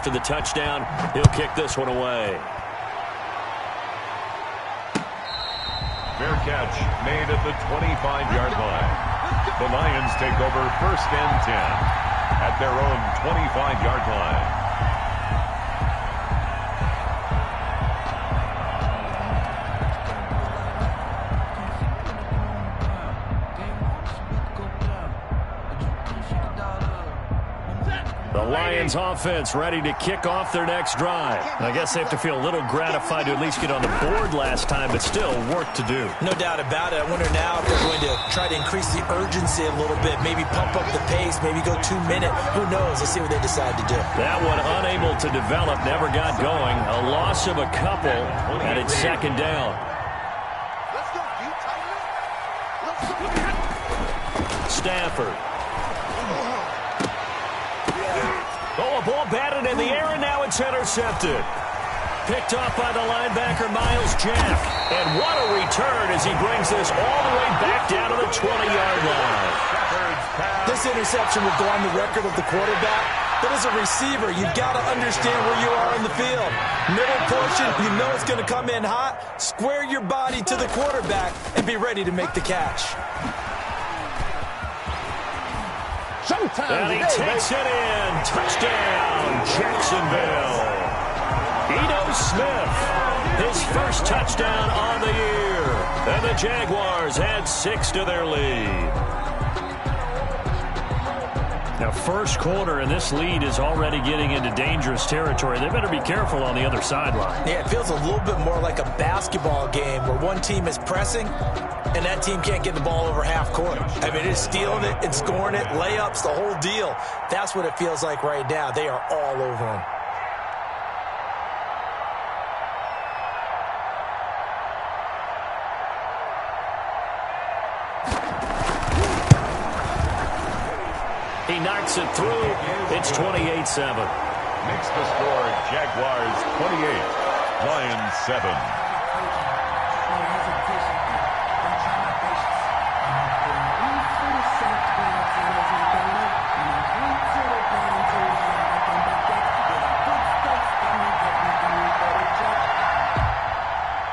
after the touchdown. He'll kick this one away. Fair catch made at the 25-yard line. The Lions take over 1st and 10 at their own 25-yard line. The Lions offense ready to kick off their next drive. I guess they have to feel a little gratified to at least get on the board last time, but still work to do. No doubt about it. I wonder now if they're going to try to increase the urgency a little bit, maybe pump up the pace, maybe go 2 minute. Who knows? Let's see what they decide to do. That one unable to develop, never got going. A loss of a couple, and it's 2nd down. Stafford. Oh, a ball batted in the air, and now it's intercepted. Picked off by the linebacker, Miles Jack. And what a return as he brings this all the way back down to the 20-yard line. This interception will go on the record of the quarterback. But as a receiver, you've got to understand where you are in the field. Middle portion, you know it's going to come in hot. Square your body to the quarterback and be ready to make the catch. And he takes it in. Touchdown, Jacksonville. Ito Smith, his first touchdown on the year. And the Jaguars add 6 to their lead. Now, first quarter, and this lead is already getting into dangerous territory. They better be careful on the other sideline. Yeah, it feels a little bit more like a basketball game where one team is pressing and that team can't get the ball over half court. I mean, it's stealing it and scoring it, layups, the whole deal. That's what it feels like right now. They are all over them. He knocks it through. It's 28-7. Makes the score Jaguars 28, Lions 7.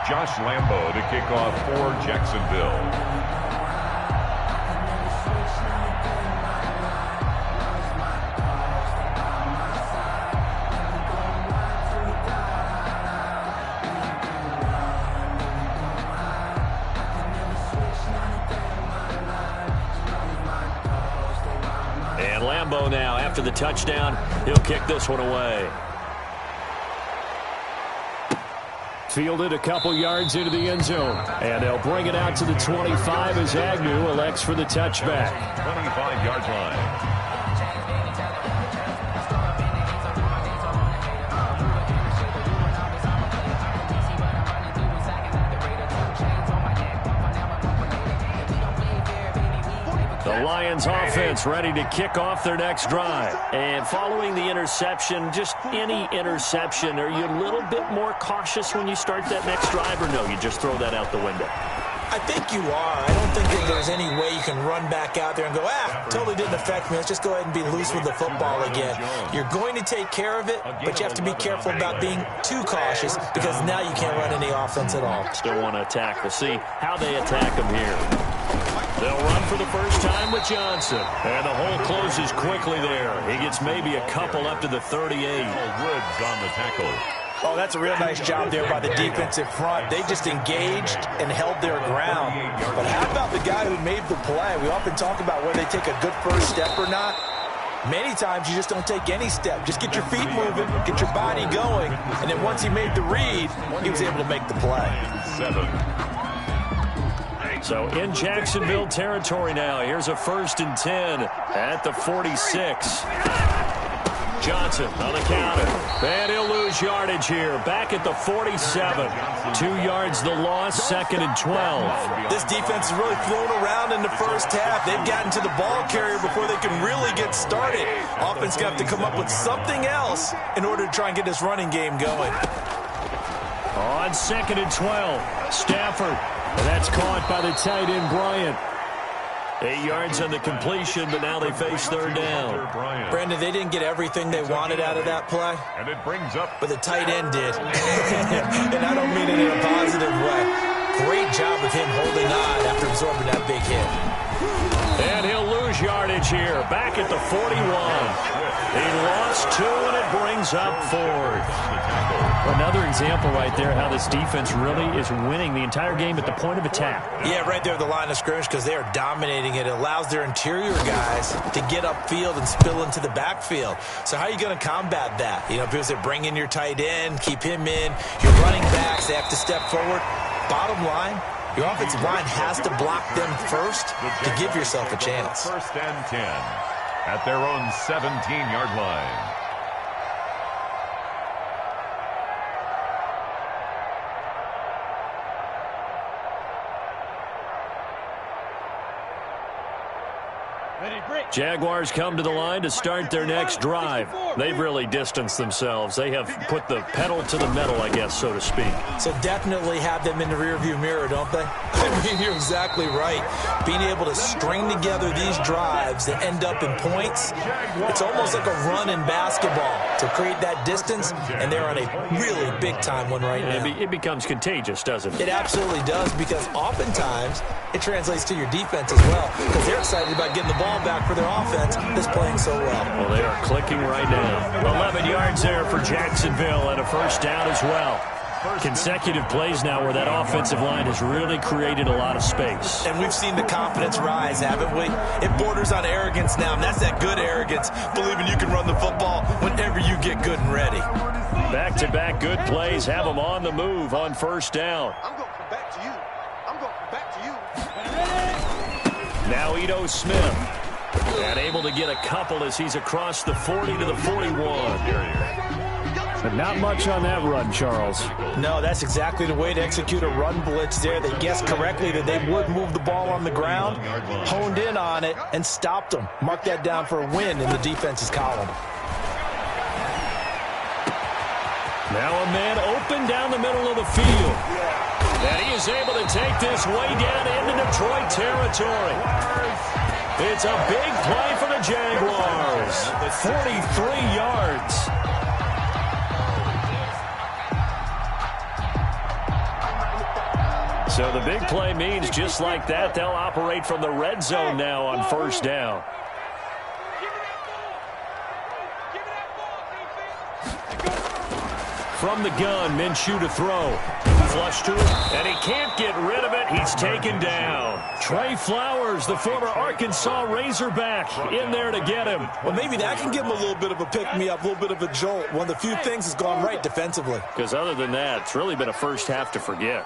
Josh Lambo to kick off for Jacksonville. And Lambo now, after the touchdown, he'll kick this one away. Fielded a couple yards into the end zone. And they'll bring it out to the 25 as Agnew elects for the touchback. 25-yard line. The Lions offense ready to kick off their next drive. And following the interception, just any interception, are you a little bit more cautious when you start that next drive, or no, you just throw that out the window? I think you are. I don't think that there's any way you can run back out there and go, totally didn't affect me. Let's just go ahead and be loose with the football again. You're going to take care of it, but you have to be careful about being too cautious because now you can't run any offense at all. Still want to attack. We'll see how they attack them here. They'll run for the first time with Johnson. And the hole closes quickly there. He gets maybe a couple up to the 38. Woods on the tackle. Oh, that's a real nice job there by the defensive front. They just engaged and held their ground. But how about the guy who made the play? We often talk about whether they take a good first step or not. Many times you just don't take any step. Just get your feet moving, get your body going, and then once he made the read, he was able to make the play. 7. So in Jacksonville territory now. Here's a 1st and 10 at the 46. Johnson on the counter. And he'll lose yardage here. Back at the 47. 2 yards the loss, 2nd and 12. This defense has really flown around in the first half. They've gotten to the ball carrier before they can really get started. Offense got to come up with something else in order to try and get this running game going. On 2nd and 12. Stafford. And that's caught by the tight end, Bryant. 8 yards on the completion, but now they face third down. Brandon, they didn't get everything they wanted out of that play. And it brings up. But the tight end did. And I don't mean it in a positive way. Great job of him holding on after absorbing that big hit. And he'll lose yardage here. Back at the 41. He lost 2, and it brings up 4. Another example right there how this defense really is winning the entire game at the point of attack. Yeah, right there at the line of scrimmage because they are dominating it. It allows their interior guys to get upfield and spill into the backfield. So how are you going to combat that? You know, people say bring in your tight end, keep him in. Your running backs, they have to step forward. Bottom line, your offensive line has to block them first to give yourself a chance. First and 10 at their own 17-yard line. Jaguars come to the line to start their next drive. They've really distanced themselves. They have put the pedal to the metal, I guess, so to speak. So definitely have them in the rearview mirror, don't they? I mean, you're exactly right. Being able to string together these drives that end up in points, it's almost like a run in basketball to create that distance, and they're on a really big-time one right now. It becomes contagious, doesn't it? It absolutely does, because oftentimes it translates to your defense as well, because they're excited about getting the ball back for their offense that's playing so well. Well, they are clicking right now. 11 yards there for Jacksonville and a first down as well. Consecutive plays now where that offensive line has really created a lot of space. And we've seen the confidence rise, haven't we? It borders on arrogance now, and that's that good arrogance, believing you can run the football whenever you get good and ready. Back-to-back good plays have them on the move on first down. I'm going to come back to you. I'm going to come back to you. Now Ito Smith. And able to get a couple as he's across the 40 to the 41. But not much on that run, Charles. No, that's exactly the way to execute a run blitz there. They guessed correctly that they would move the ball on the ground, honed in on it, and stopped them. Mark that down for a win in the defense's column. Now a man open down the middle of the field. And he is able to take this way down into Detroit territory. It's a big play for the Jaguars. 43 yards. So the big play means just like that, they'll operate from the red zone now on first down. From the gun, Minshew to throw. Flush to it, and he can't get rid of it. He's taken down. Trey Flowers, the former Arkansas Razorback, in there to get him. Well, maybe that can give him a little bit of a pick-me-up, a little bit of a jolt. One of the few things has gone right defensively. Because other than that, it's really been a first half to forget.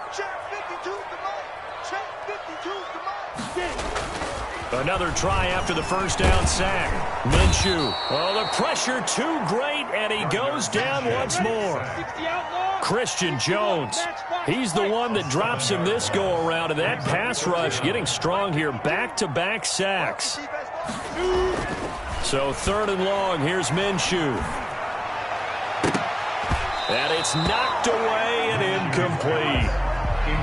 Another try after the first down sack. Minshew. Oh, the pressure too great, and he goes down once more. Christian Jones. He's the one that drops him this go-around, and that pass rush getting strong here. Back-to-back sacks. So third and long, here's Minshew. And it's knocked away and incomplete.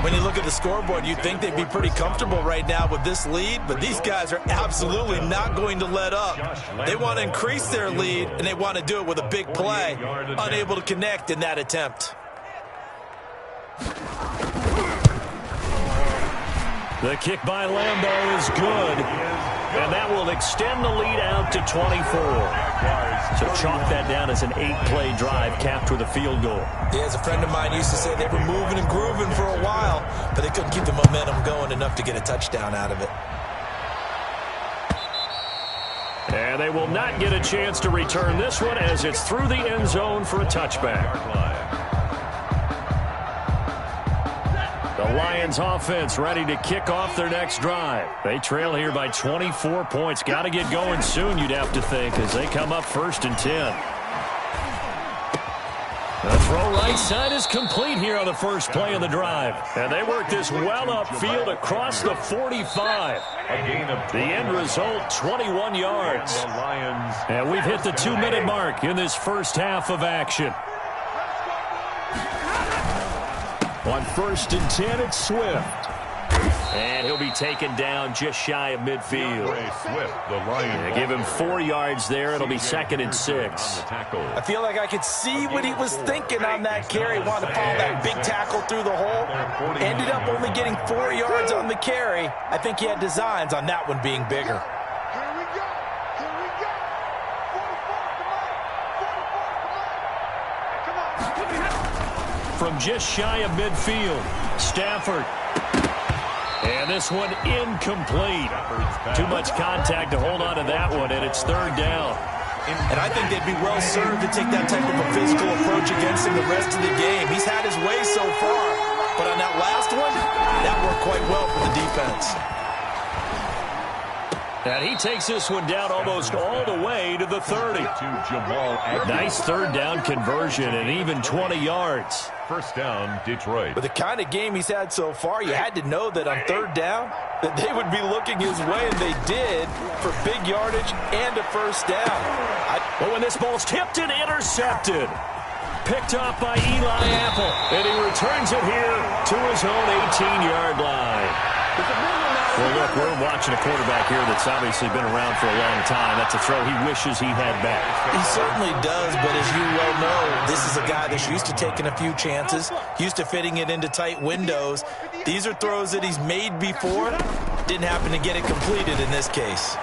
When you look at the scoreboard, you'd think they'd be pretty comfortable right now with this lead, but these guys are absolutely not going to let up. They want to increase their lead, and they want to do it with a big play. Unable to connect in that attempt. The kick by Lambeau is good, and that will extend the lead out to 24. So chalk that down as an 8-play drive capped with a field goal. Yeah, as a friend of mine used to say, they were moving and grooving for a while, but they couldn't keep the momentum going enough to get a touchdown out of it. And they will not get a chance to return this one as it's through the end zone for a touchback. The Lions offense ready to kick off their next drive. They trail here by 24 points. Got to get going soon, you'd have to think, as they come up first and 10. The throw right side is complete here on the first play of the drive. And they work this well upfield across the 45. The end result, 21 yards. And we've hit the 2-minute mark in this first half of action. On first and 10, it's Swift. And he'll be taken down just shy of midfield. Give him 4 yards there. It'll be 2nd and 6. I feel like I could see what he was thinking on that carry. Wanted to follow that big tackle through the hole. Ended up only getting 4 yards on the carry. I think he had designs on that one being bigger. From just shy of midfield, Stafford. And this one incomplete. Too much contact to hold on to that one, and it's 3rd down. And I think they'd be well served to take that type of a physical approach against him the rest of the game. He's had his way so far, but on that last one, that worked quite well for the defense. And he takes this one down almost all the way to the 30. Nice 3rd down conversion and even 20 yards. 1st down, Detroit. With the kind of game he's had so far, you had to know that on 3rd down, that they would be looking his way, and they did, for big yardage and a 1st down. But when this ball's tipped and intercepted, picked off by Eli Apple, and he returns it here to his own 18-yard line. Well, look, we're watching a quarterback here that's obviously been around for a long time. That's a throw he wishes he had back. He certainly does, but as you well know, this is a guy that's used to taking a few chances, used to fitting it into tight windows. These are throws that he's made before. Didn't happen to get it completed in this case.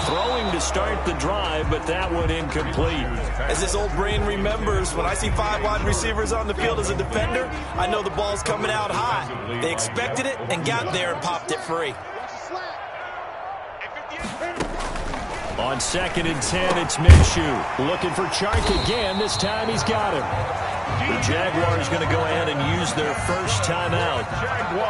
Throwing to start the drive, but that one incomplete. As this old brain remembers, when I see 5 wide receivers on the field as a defender, I know the ball's coming out high. They expected it and got there and popped it free. On 2nd and 10, it's Minshew. Looking for Chark again. This time he's got him. The Jaguars going to go ahead and use their first timeout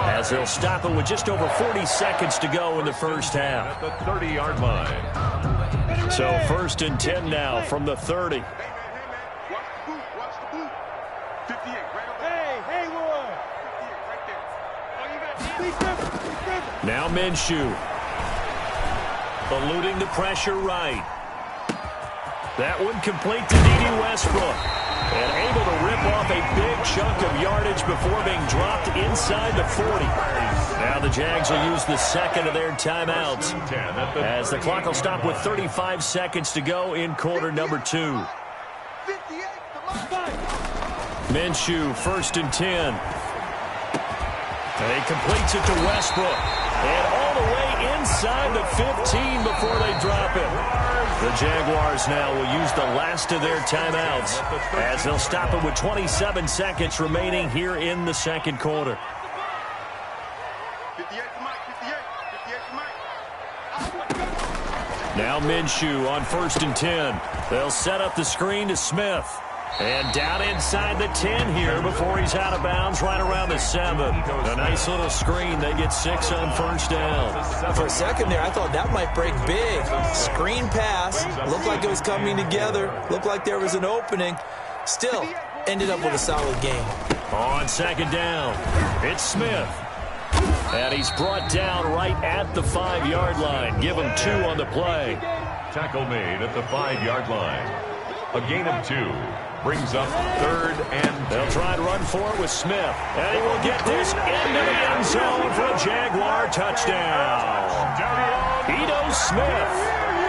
as they'll stop it with just over 40 seconds to go in the first half. At the 30-yard line. So 1st and 10 now from the 30. Now Minshew. Eluding the pressure right. That one complete to D.D. Westbrook. And able to rip off a big chunk of yardage before being dropped inside the 40. Now the Jags will use the 2nd of their timeouts as the clock will stop with 35 seconds to go in quarter number 2. Minshew, 1st and 10. And he completes it to Westbrook. And all the way inside the 15 before they drop it. The Jaguars now will use the last of their timeouts as they'll stop it with 27 seconds remaining here in the 2nd quarter. Now Minshew on 1st and 10. They'll set up the screen to Smith. And down inside the 10 here before he's out of bounds right around the 7. A nice little screen. They get 6 on 1st down. For a second there, I thought that might break big. Screen pass. Looked like it was coming together. Looked like there was an opening. Still, ended up with a solid game. On 2nd down, it's Smith. And he's brought down right at the 5-yard line. Give him 2 on the play. Tackle made at the 5-yard line. A gain of 2. Brings up 3rd and 10. They'll try and run for it with Smith. And he will get this into the end zone for a Jaguar touchdown. Ito Smith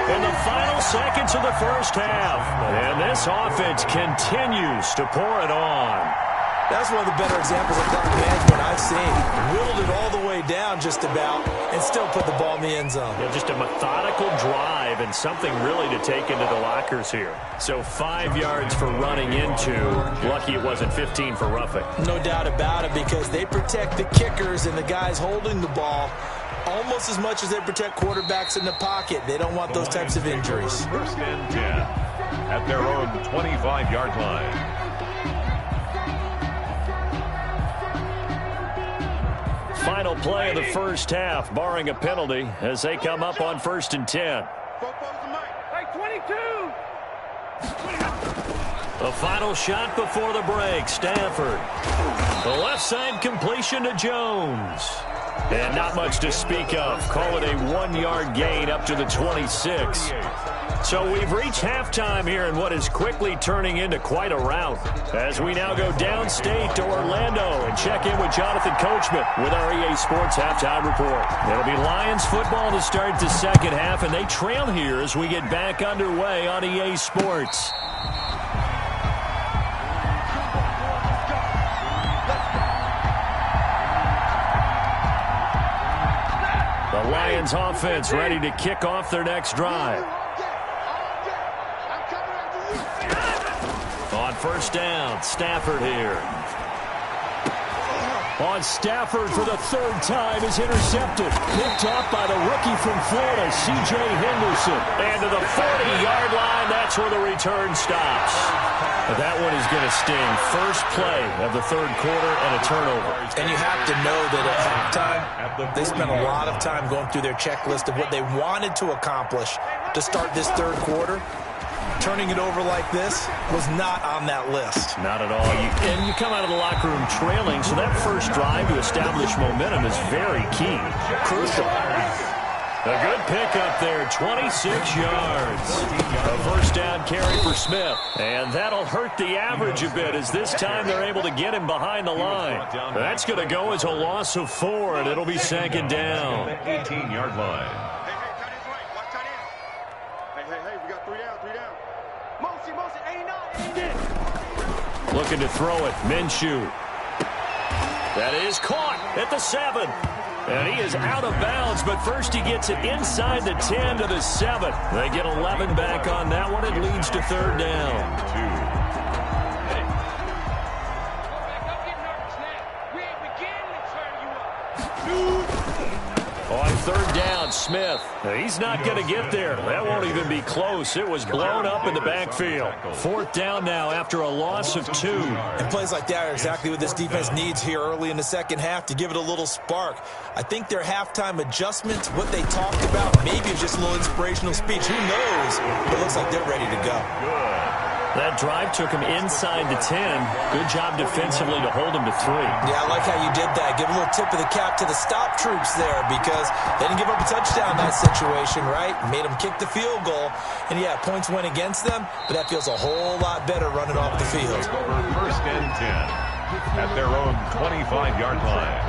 in the final seconds of the first half. And this offense continues to pour it on. That's one of the better examples of clock management I've seen. Whittled it all the way down just about and still put the ball in the end zone. Yeah, just a methodical drive and something really to take into the lockers here. So 5 yards for running into. Lucky it wasn't 15 for roughing. No doubt about it, because they protect the kickers and the guys holding the ball almost as much as they protect quarterbacks in the pocket. They don't want those types of injuries. 1st and 10 at their own 25-yard line. Final play of the first half, barring a penalty, as they come up on 1st and 10. The final shot before the break, Stafford. The left side completion to Jones. And not much to speak of. Call it a 1-yard gain up to the 26. So we've reached halftime here in what is quickly turning into quite a rout, as we now go downstate to Orlando and check in with Jonathan Coachman with our EA Sports Halftime Report. It'll be Lions football to start the second half, and they trail here as we get back underway on EA Sports. The Lions offense ready to kick off their next drive. On first down, Stafford here. On Stafford for the third time is intercepted. Picked off by the rookie from Florida, C.J. Henderson. And to the 40-yard line, that's where the return stops. But that one is going to sting. First play of the third quarter and a turnover. And you have to know that at halftime, they spent a lot of time going through their checklist of what they wanted to accomplish to start this third quarter. Turning it over like this was not on that list. Not at all. And you come out of the locker room trailing, so that first drive to establish momentum is very key. Crucial. A good pickup there, 26 yards. A first down carry for Smith. And that'll hurt the average a bit, as this time they're able to get him behind the line. That's going to go as a loss of 4, and it'll be second down. 18-yard line. Hey, we got 3 down, 3 down. Motion, 89. Looking to throw it, Minshew. That is caught at the 7. And he is out of bounds, but first he gets it inside the 10 to the 7. They get 11 back on that one. It leads to third down. On third down, Smith. He's not going to get there. That won't even be close. It was blown up in the backfield. Fourth down now after a loss of 2. And plays like that are exactly what this defense needs here early in the second half to give it a little spark. I think their halftime adjustments, what they talked about, maybe it's just a little inspirational speech. Who knows? It looks like they're ready to go. That drive took him inside the 10. Good job defensively to hold him to 3. Yeah, I like how you did that. Give a little tip of the cap to the stop troops there, because they didn't give up a touchdown in that situation, right? Made them kick the field goal. And, yeah, points went against them, but that feels a whole lot better running off the field. First and 10 at their own 25-yard line.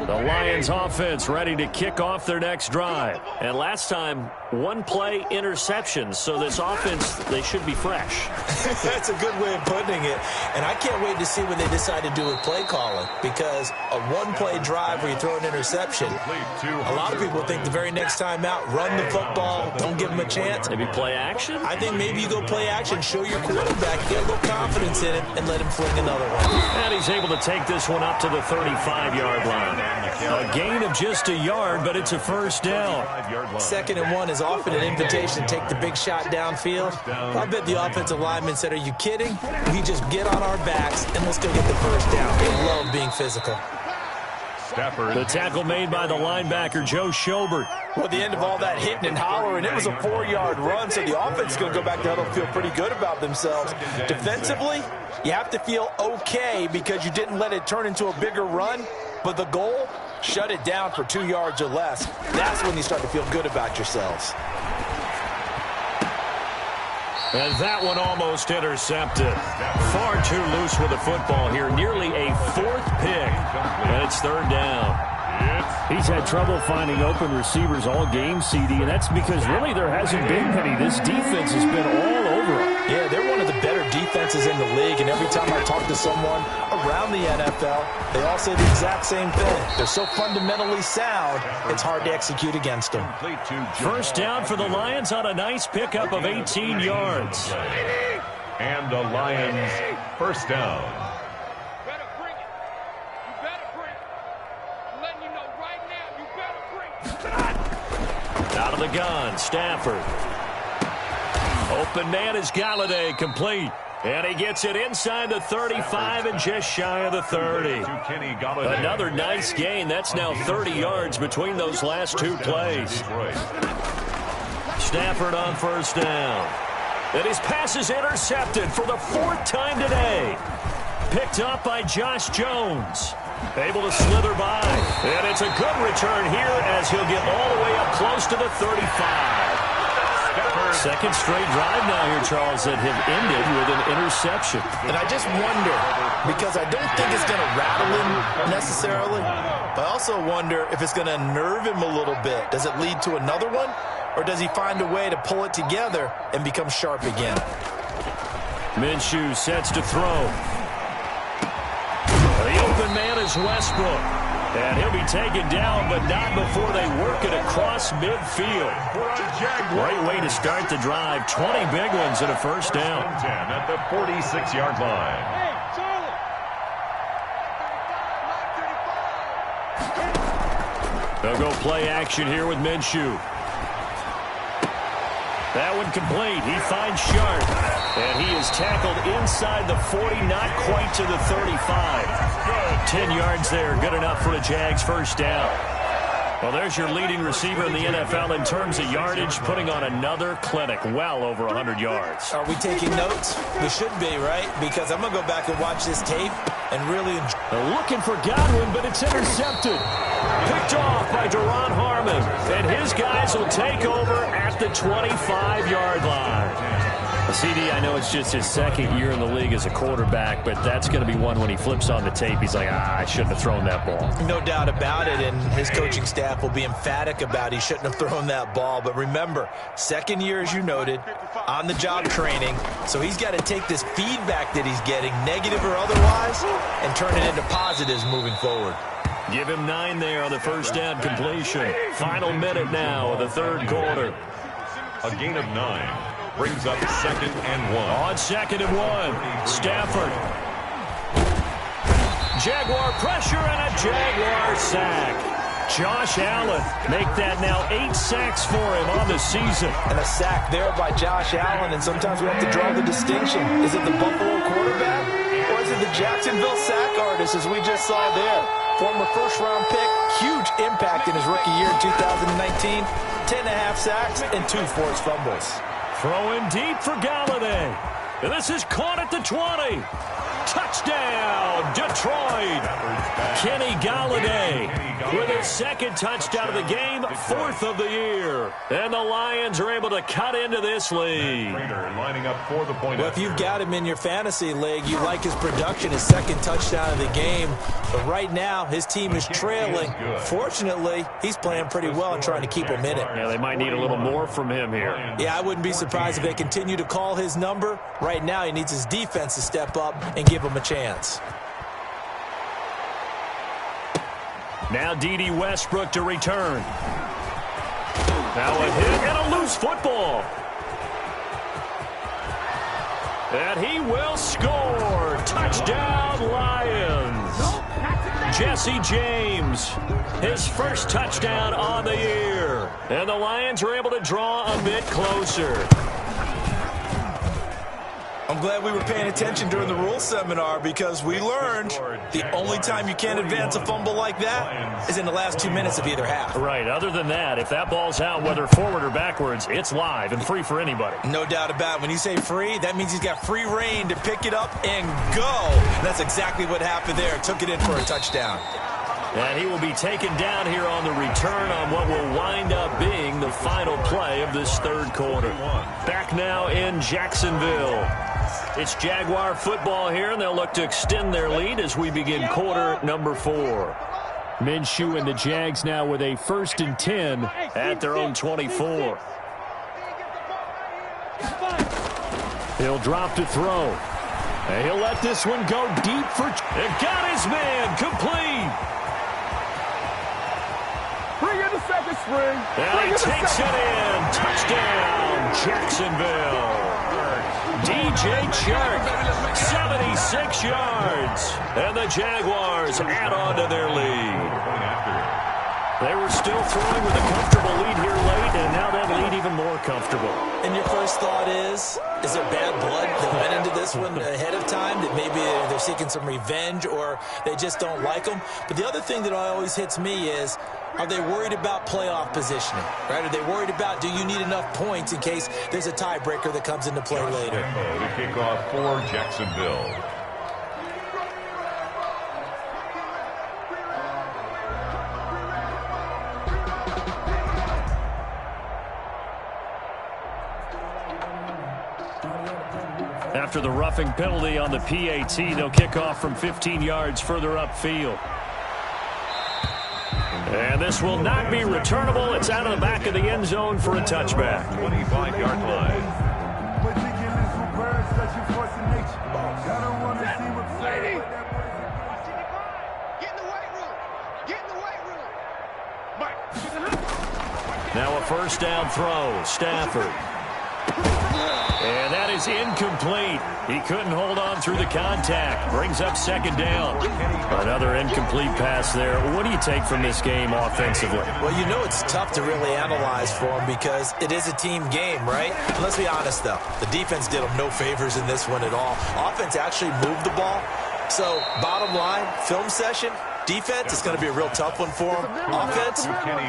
The Lions offense ready to kick off their next drive. And last time, 1-play interception. So this offense, they should be fresh. That's a good way of putting it. And I can't wait to see what they decide to do with play calling, because a 1-play drive where you throw an interception, a lot of people think the very next time out, run the football, don't give them a chance. Maybe play action? I think maybe you go play action, show your quarterback, get a little confidence in him, and let him fling another one. And he's able to take this one up to the 35-yard line. A gain of just a yard, but it's a first down. 2nd and 1 is often an invitation to take the big shot downfield. I bet the offensive lineman said, are you kidding? We just get on our backs and let's go get the first down. They love being physical. Stafford. The tackle made by the linebacker, Joe Schobert. Well, at the end of all that hitting and hollering, it was a 4-yard run, so the offense is going to go back to huddle and feel pretty good about themselves. Defensively, you have to feel okay because you didn't let it turn into a bigger run, but the goal, shut it down for 2 yards or less. That's when you start to feel good about yourselves. And that one almost intercepted. Far too loose with the football here. Nearly a 4th pick. And it's third down. He's had trouble finding open receivers all game, CD, and that's because really there hasn't been many. This defense has been all over him. Yeah, they're one of the better defenses in the league, and every time I talk to someone around the NFL, they all say the exact same thing. They're so fundamentally sound, it's hard to execute against them. First down for the Lions on a nice pickup of 18 yards. And the Lions first down. Out of the gun, Stafford. Open man is Galladay, complete. And he gets it inside the 35 and just shy of the 30. Another nice gain. That's now 30 yards between those last 2 plays. Stafford on first down. And his pass is intercepted for the 4th time today. Picked up by Josh Jones. Able to slither by. And it's a good return here as he'll get all the way up close to the 35. Second straight drive now here, Charles, that have ended with an interception. And I just wonder, because I don't think it's going to rattle him necessarily, but I also wonder if it's going to nerve him a little bit. Does it lead to another one, or does he find a way to pull it together and become sharp again? Minshew sets to throw. The open man is Westbrook. And he'll be taken down, but not before they work it across midfield. Great way to start the drive. 20 big ones and a first down. 10 at the 46-yard line. They'll go play action here with Minshew. That one complete. He finds Sharp. And he is tackled inside the 40, not quite to the 35. 10 yards there, good enough for the Jags' first down. Well, there's your leading receiver in the NFL in terms of yardage, putting on another clinic, well over 100 yards. Are we taking notes? We should be, right? Because I'm going to go back and watch this tape and really enjoy. They're looking for Godwin, but it's intercepted. Picked off by Duron Harmon. And his guys will take over at the 25-yard line. CD, I know it's just his second year in the league as a quarterback, but that's going to be one when he flips on the tape. He's like, I shouldn't have thrown that ball. No doubt about it, and his coaching staff will be emphatic about he shouldn't have thrown that ball. But remember, second year, as you noted, on-the-job training, so he's got to take this feedback that he's getting, negative or otherwise, and turn it into positives moving forward. Give him 9 there on the first down completion. Final minute now of the third quarter. A gain of 9. Brings up 2nd and 1. On 2nd and 1, Stafford. Jaguar pressure and a Jaguar sack. Josh Allen make that now 8 sacks for him on the season. And a sack there by Josh Allen, and sometimes we have to draw the distinction. Is it the Buffalo quarterback, or is it the Jacksonville sack artist, as we just saw there? Former first-round pick, huge impact in his rookie year in 2019. 10.5 sacks and 2 forced fumbles. Throwing deep for Galladay. And this is caught at the 20. Touchdown, Detroit. Kenny Galladay with his 2nd touchdown of the game, 4th of the year. And the Lions are able to cut into this lead. Lining up for the point. Well, if you've got him in your fantasy league, you like his production, his 2nd touchdown of the game. But right now, his team is trailing. Fortunately, he's playing pretty well and trying to keep him in it. Yeah, they might need a little more from him here. Yeah, I wouldn't be surprised if they continue to call his number. Right now, he needs his defense to step up and give him a chance. Now D.D. Westbrook to return. Now a hit and a loose football. And he will score. Touchdown, Lions. Jesse James, his first touchdown on the year. And the Lions are able to draw a bit closer. I'm glad we were paying attention during the rules seminar, because we learned the only time you can't advance a fumble like that is in the last 2 minutes of either half. Right. Other than that, if that ball's out, whether forward or backwards, it's live and free for anybody. No doubt about it. When you say free, that means he's got free reign to pick it up and go. And that's exactly what happened there. Took it in for a touchdown. And he will be taken down here on the return on what will wind up being the final play of this third quarter. Back now in Jacksonville. It's Jaguar football here, and they'll look to extend their lead as we begin quarter number 4. Minshew and the Jags now with a 1st and 10 at their own 24. He'll drop to throw. And he'll let this one go deep for... And got his man complete. Bring in the second spring. And he takes it in. Touchdown, Jacksonville. DJ Chark, 76 yards. And the Jaguars add on to their lead. They were still throwing with a comfortable lead here late, and now that lead even more comfortable. And your first thought is there bad blood that went into this one ahead of time, that maybe they're seeking some revenge or they just don't like them? But the other thing that always hits me is, are they worried about playoff positioning, right? Are they worried about, do you need enough points in case there's a tiebreaker that comes into play later? The kickoff for Jacksonville. After the roughing penalty on the PAT, they'll kick off from 15 yards further upfield. And this will not be returnable. It's out of the back of the end zone for a touchback. 25-yard line. Now a first down throw. Stafford. And that is incomplete. He couldn't hold on through the contact. Brings up second down. Another incomplete pass there. What do you take from this game offensively? Well, you know it's tough to really analyze for them because it is a team game, right? Let's be honest, though. The defense did them no favors in this one at all. Offense actually moved the ball. So, bottom line, film session, defense is going to be a real tough one for them. Offense,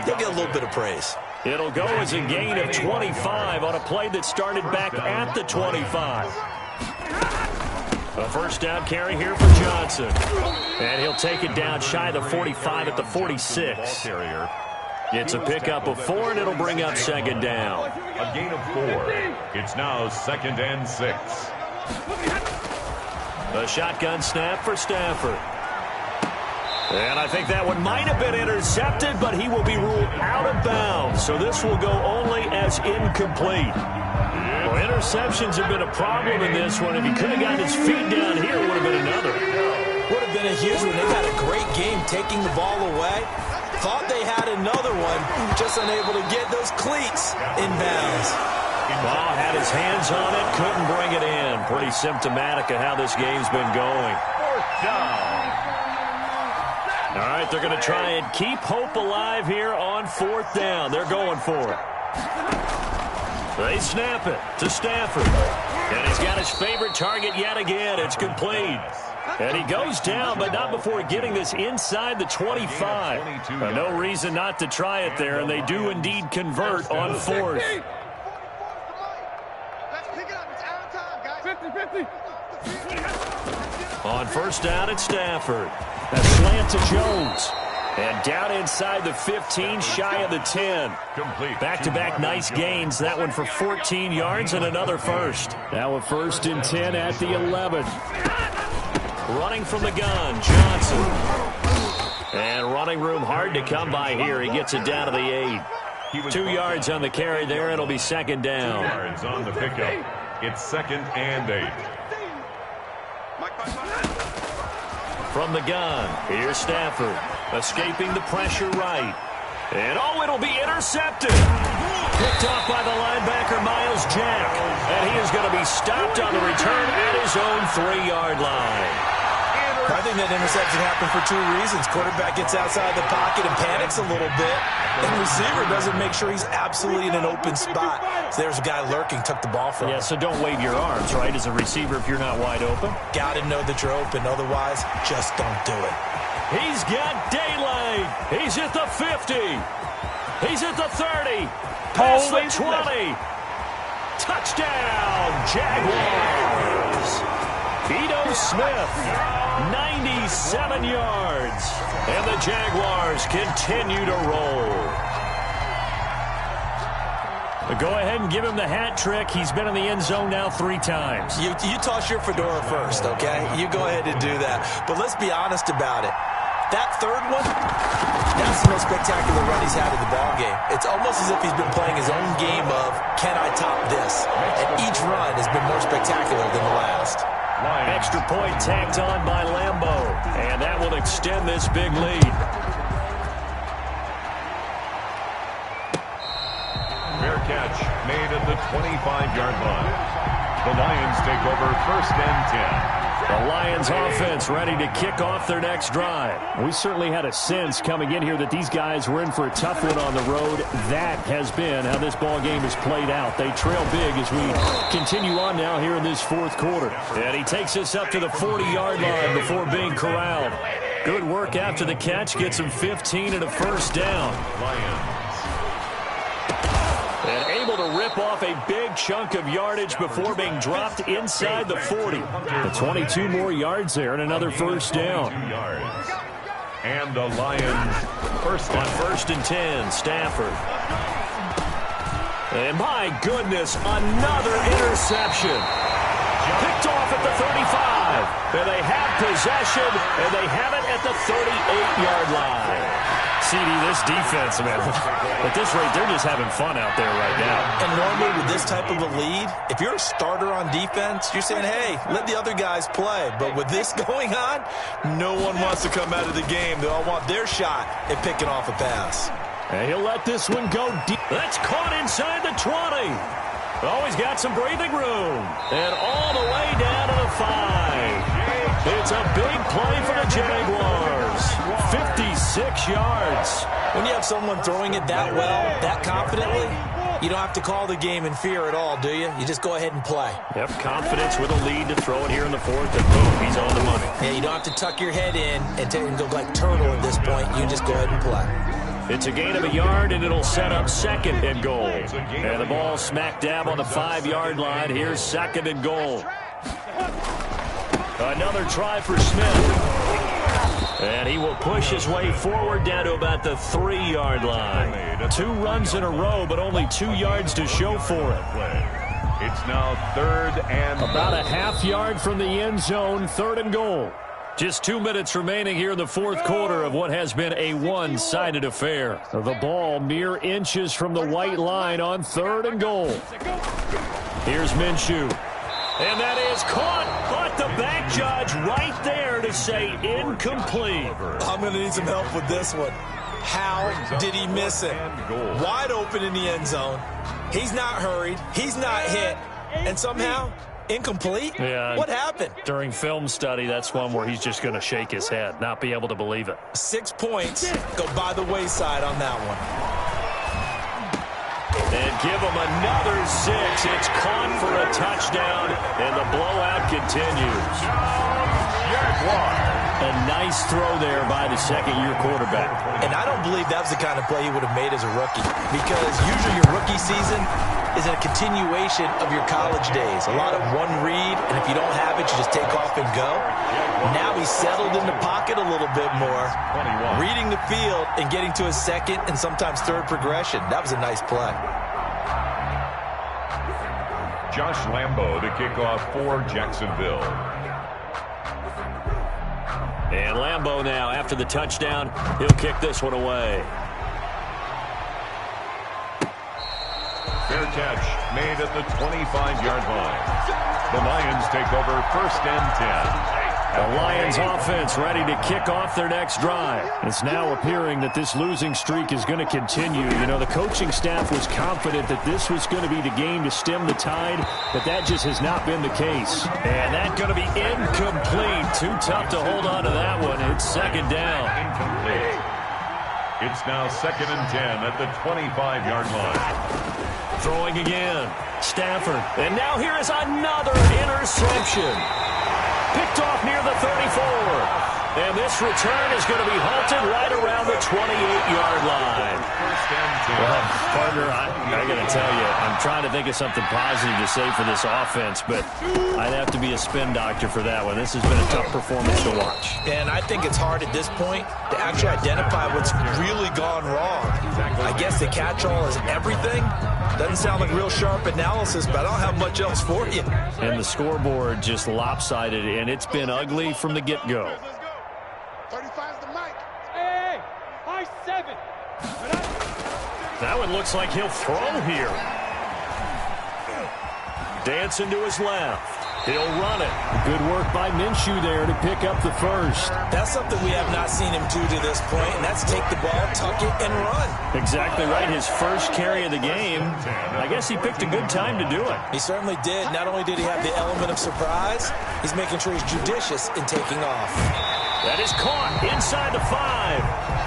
they'll get a little bit of praise. It'll go as a gain of 25 on a play that started back at the 25. A first down carry here for Johnson. And he'll take it down shy of the 45 at the 46. It's a pickup of 4, and it'll bring up second down. A gain of 4. It's now 2nd and 6. A shotgun snap for Stafford. And I think that one might have been intercepted, but he will be ruled out of bounds. So this will go only as incomplete. Well, interceptions have been a problem in this one. If he could have gotten his feet down here, it would have been another. Would have been a huge one. They've had a great game taking the ball away. Thought they had another one, just unable to get those cleats in bounds. Ball had his hands on it, couldn't bring it in. Pretty symptomatic of how this game's been going. 4th down. All right, they're going to try and keep hope alive here on 4th down. They're going for it. They snap it to Stafford. And he's got his favorite target yet again. It's complete. And he goes down, but not before getting this inside the 25. No reason not to try it there, and they do indeed convert on 4th. Let's pick it up. It's out of time, guys. 50-50. On first down, it's Stafford. A slant to Jones. And down inside the 15, shy of the 10. Back-to-back nice gains. That one for 14 yards and another first. Now a 1st and 10 at the 11. Running from the gun, Johnson. And running room hard to come by here. He gets it down to the 8. 2 yards on the carry there. It'll be second down. 2 yards on the pickup. It's 2nd and 8. From the gun, here's Stafford, escaping the pressure right. And, it'll be intercepted. Picked off by the linebacker, Miles Jack. And he is going to be stopped on the return at his own 3-yard line. I think that interception happened for 2 reasons. Quarterback gets outside the pocket and panics a little bit. And receiver doesn't make sure he's absolutely in an open spot. So there's a guy lurking, took the ball from him. Yeah, so don't wave your arms, right, as a receiver if you're not wide open. Got to know that you're open. Otherwise, just don't do it. He's got daylight. He's at the 50. He's at the 30. Past the 20. Touchdown, Jaguars. Ito Smith, 97 yards. And the Jaguars continue to roll. But go ahead and give him the hat trick. He's been in the end zone now 3 times. You toss your fedora first, okay? You go ahead and do that. But let's be honest about it. That third one, that's the most spectacular run he's had in the ballgame. It's almost as if he's been playing his own game of, can I top this? And each run has been more spectacular than the last. Extra point tacked on by Lambeau. And that will extend this big lead. Fair catch made at the 25-yard line. The Lions take over 1st and 10. The Lions offense ready to kick off their next drive. We certainly had a sense coming in here that these guys were in for a tough one on the road. That has been how this ball game has played out. They trail big as we continue on now here in this fourth quarter. And he takes us up to the 40-yard line before being corralled. Good work after the catch. Gets him 15 and a first down. And able to rip off a big chunk of yardage before being dropped inside the 40. The 22 more yards there and another first down. And the Lions on first and 10, Stafford. And my goodness, another interception. Picked off at the 35. And they have possession, and they have it at the 38-yard line. CD, this defense, man, at this rate, they're just having fun out there right now. And normally with this type of a lead, if you're a starter on defense, you're saying, hey, let the other guys play. But with this going on, no one wants to come out of the game. They all want their shot at picking off a pass. And he'll let this one go deep. That's caught inside the 20. Oh, he's got some breathing room. And all the way down to the 5. It's a big play for the Jaguars. 56 yards. When you have someone throwing it that well, that confidently, you don't have to call the game in fear at all, do you? You just go ahead and play. Yep, confidence with a lead to throw it here in the fourth, and boom, he's on the money. Yeah, you don't have to tuck your head in and go like turtle at this point. You just go ahead and play. It's a gain of a yard, and it'll set up second and goal. And the ball smack dab on the 5-yard line. Here's second and goal. Another try for Smith. And he will push his way forward down to about the 3-yard line. 2 runs in a row, but only 2 yards to show for it. It's now third and about a half yard from the end zone, third and goal. Just 2 minutes remaining here in the fourth quarter of what has been a one-sided affair. The ball mere inches from the white line on third and goal. Here's Minshew. And that is caught, but the back judge right there to say incomplete. I'm going to need some help with this one. How did he miss it? Wide open in the end zone. He's not hurried. He's not hit. And somehow, incomplete? Yeah. What happened? During film study, that's one where he's just going to shake his head, not be able to believe it. 6 points go by the wayside on that one. And give him another 6. It's caught for a touchdown, and the blowout continues. A nice throw there by the second-year quarterback. And I don't believe that was the kind of play he would have made as a rookie, because usually your rookie season is a continuation of your college days. A lot of one read, and if you don't have it, you just take off and go. Now he's settled in the pocket a little bit more, reading the field and getting to his second and sometimes third progression. That was a nice play. Josh Lambo to kick off for Jacksonville. And Lambo now, after the touchdown, he'll kick this one away. Fair catch made at the 25-yard line. The Lions take over first and 10. The Lions offense ready to kick off their next drive. It's now appearing that this losing streak is going to continue. You know, the coaching staff was confident that this was going to be the game to stem the tide, but that just has not been the case. And that's going to be incomplete. Too tough to hold on to that one. It's second down. Incomplete. It's now second and 10 at the 25-yard line. Throwing again. Stafford. And now here is another interception. Picked off near the 34. And this return is going to be halted right around the 28-yard line. Well, partner, I got to tell you, I'm trying to think of something positive to say for this offense, but I'd have to be a spin doctor for that one. This has been a tough performance to watch. And I think it's hard at this point to actually identify what's really gone wrong. I guess the catch-all is everything. Doesn't sound like real sharp analysis, but I don't have much else for you. And the scoreboard just lopsided, and it's been ugly from the get-go. 35's the mic. Hey, high 7. That one looks like he'll throw here. Dancing to his left. He'll run it. Good work by Minshew there to pick up the first. That's something we have not seen him do to this point, and that's take the ball, tuck it, and run. Exactly right. His first carry of the game. I guess he picked a good time to do it. He certainly did. Not only did he have the element of surprise, he's making sure he's judicious in taking off. That is caught inside the 5.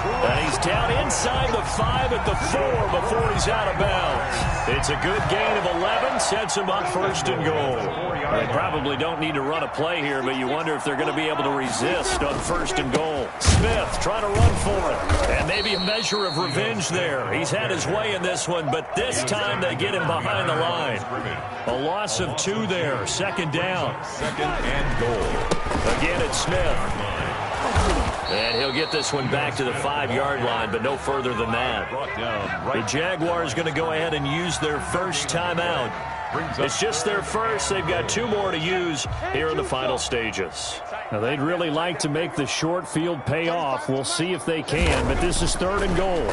And he's down inside the 5 at the 4 before he's out of bounds. It's a good gain of 11, sets him up first and goal. They probably don't need to run a play here, but you wonder if they're going to be able to resist on first and goal. Smith trying to run for it. And maybe a measure of revenge there. He's had his way in this one, but this time they get him behind the line. A loss of 2 there, second down. Second and goal. Again, it's Smith. And he'll get this one back to the 5-yard line, but no further than that. The Jaguars going to go ahead and use their first timeout. It's just their first. They've got 2 more to use here in the final stages. Now, they'd really like to make the short field pay off. We'll see if they can, but this is 3rd and goal.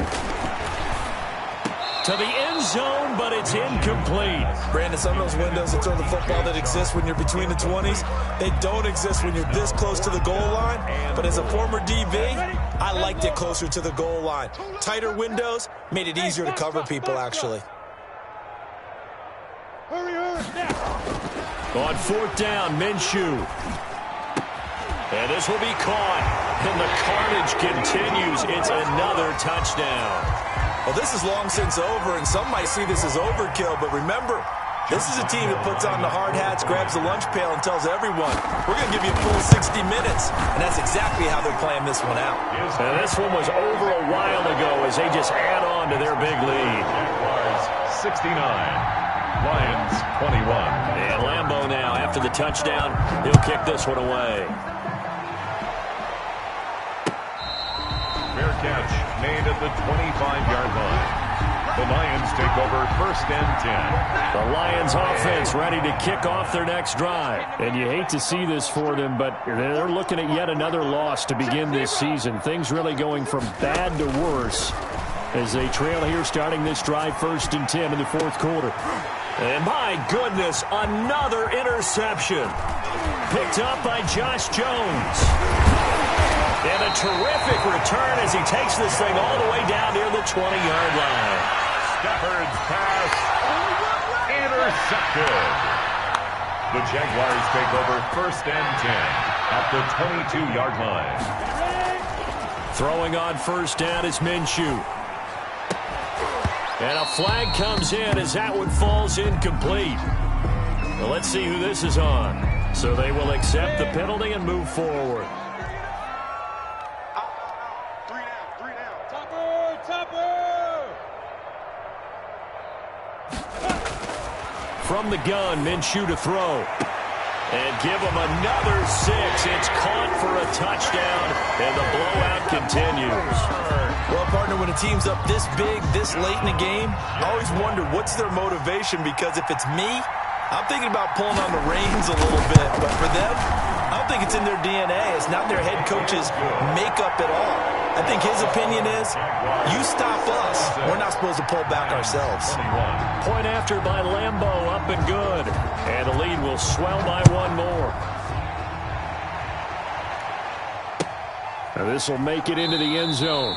To the end zone, but it's incomplete. Brandon, some of those windows that throw the football that exist when you're between the 20s, they don't exist when you're this close to the goal line. But as a former DB, I liked it closer to the goal line. Tighter windows made it easier to cover people, actually. On 4th down, Minshew. And this will be caught. And the carnage continues. It's another touchdown. Well, this is long since over, and some might see this as overkill. But remember, this is a team that puts on the hard hats, grabs the lunch pail, and tells everyone, we're going to give you a full 60 minutes. And that's exactly how they're playing this one out. And this one was over a while ago as they just add on to their big lead. Jaguars 69, Lions 21. And Lambeau now, after the touchdown, he'll kick this one away. Fair catch made at the 25-yard line. The Lions take over 1st and 10. The Lions offense ready to kick off their next drive. And you hate to see this for them, but they're looking at yet another loss to begin this season. Things really going from bad to worse as they trail here starting this drive 1st and 10 in the 4th quarter. And my goodness, another interception. Picked up by Josh Jones. And a terrific return as he takes this thing all the way down near the 20-yard line. Stafford's pass intercepted. The Jaguars take over 1st and 10 at the 22-yard line. Throwing on 1st down is Minshew. And a flag comes in as that one falls incomplete. Well, let's see who this is on. So they will accept the penalty and move forward. From the gun, Minshew to throw. And give him another 6. It's caught for a touchdown, and the blowout continues. Well, partner, when a team's up this big, this late in the game, I always wonder what's their motivation, because if it's me, I'm thinking about pulling on the reins a little bit. But for them, I don't think it's in their DNA. It's not their head coach's makeup at all. I think his opinion is, you stop us, we're not supposed to pull back ourselves. Point after by Lambeau, up and good. And the lead will swell by 1 more. Now this will make it into the end zone.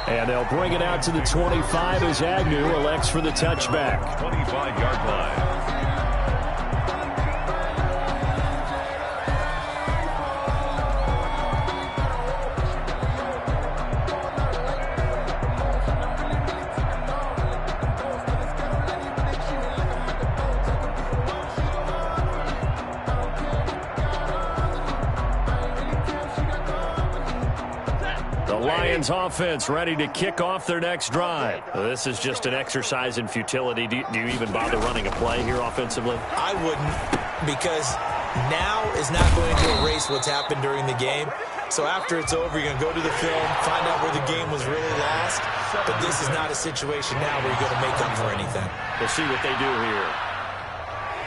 And they'll bring it out to the 25 as Agnew elects for the touchback. 25-yard line. Lions offense ready to kick off their next drive. This is just an exercise in futility. Do you even bother running a play here offensively? I wouldn't, because now is not going to erase what's happened during the game. So after it's over, you're going to go to the film, find out where the game was really lost. But this is not a situation now where you're going to make up for anything. We'll see what they do here.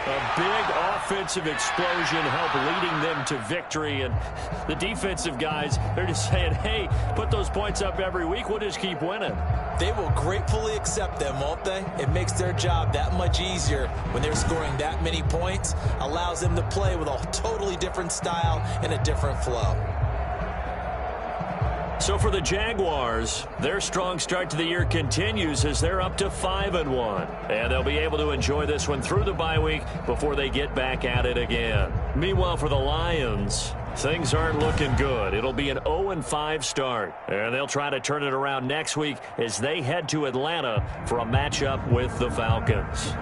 A big offensive explosion helped leading them to victory. And the defensive guys, they're just saying, hey, put those points up every week. We'll just keep winning. They will gratefully accept them, won't they? It makes their job that much easier when they're scoring that many points. Allows them to play with a totally different style and a different flow. So for the Jaguars, their strong start to the year continues as they're up to 5-1. And they'll be able to enjoy this one through the bye week before they get back at it again. Meanwhile, for the Lions, things aren't looking good. It'll be an 0-5 start. And they'll try to turn it around next week as they head to Atlanta for a matchup with the Falcons.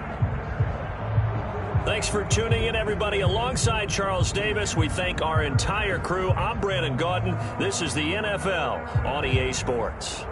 Thanks for tuning in, everybody. Alongside Charles Davis, we thank our entire crew. I'm Brandon Gaudin. This is the NFL on EA Sports.